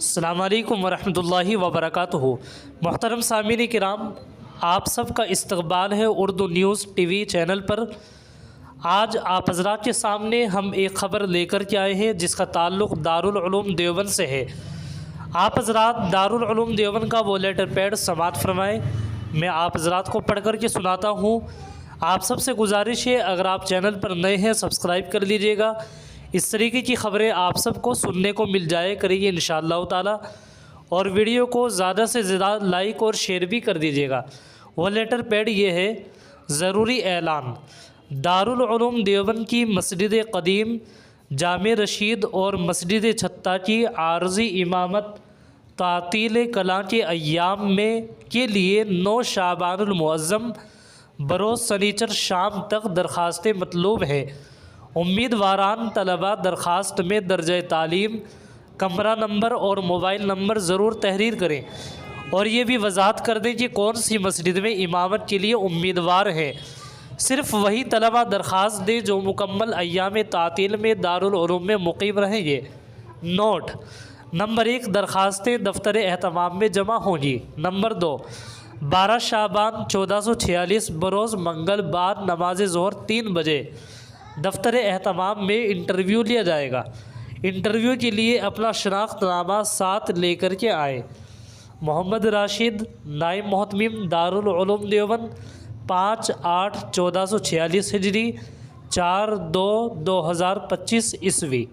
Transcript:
السلام علیکم ورحمۃ اللہ وبرکاتہ۔ محترم سامعین کرام، آپ سب کا استقبال ہے Urdu news T V channel پر۔ آج آپ حضرات کے سامنے ہم ایک خبر لے کر کے آئے ہیں جس کا تعلق دارالعلوم دیوبند سے ہے۔ آپ حضرات دارالعلوم دیوبند کا وہ لیٹر پیڈ سماعت فرمائیں، میں آپ حضرات کو پڑھ کر کے سناتا ہوں۔ آپ سب سے گزارش ہے اگر آپ چینل پر نئے ہیں سبسکرائب کر لیجئے گا، اس طریقے کی خبریں آپ سب کو سننے کو مل جائے کریں گے انشاءاللہ تعالی، اور ویڈیو کو زیادہ سے زیادہ لائک اور شیئر بھی کر دیجئے گا۔ وہ لیٹر پیڈ یہ ہے: ضروری اعلان، دارالعلوم دیوبند کی مسجد قدیم، جامع رشید اور مسجد چھتہ کی عارضی امامت تعطیل کلاں کے ایام میں کے لیے 9 شعبان المعظم بروز سنیچر شام تک درخواستیں مطلوب ہیں۔ امیدواران طلبہ درخواست میں درجہ تعلیم، کمرہ نمبر اور موبائل نمبر ضرور تحریر کریں، اور یہ بھی وضاحت کر دیں کہ کون سی مسجد میں امامت کے لیے امیدوار ہیں۔ صرف وہی طلبہ درخواست دیں جو مکمل ایام تعطیل میں دارالعلوم میں مقیم رہیں گے۔ نوٹ: نمبر 1، درخواستیں دفتر اہتمام میں جمع ہوں گی۔ نمبر 2، 12 شعبان 1446 بروز منگل بعد نماز ظہر 3 بجے دفتر اہتمام میں انٹرویو لیا جائے گا۔ انٹرویو کے لیے اپنا شناخت نامہ ساتھ لے کر کے آئیں۔ محمد راشد، نائب محتمم دارالعلوم دیوبند، 5/8/1446 ہجری، 4/2/2025 عیسوی۔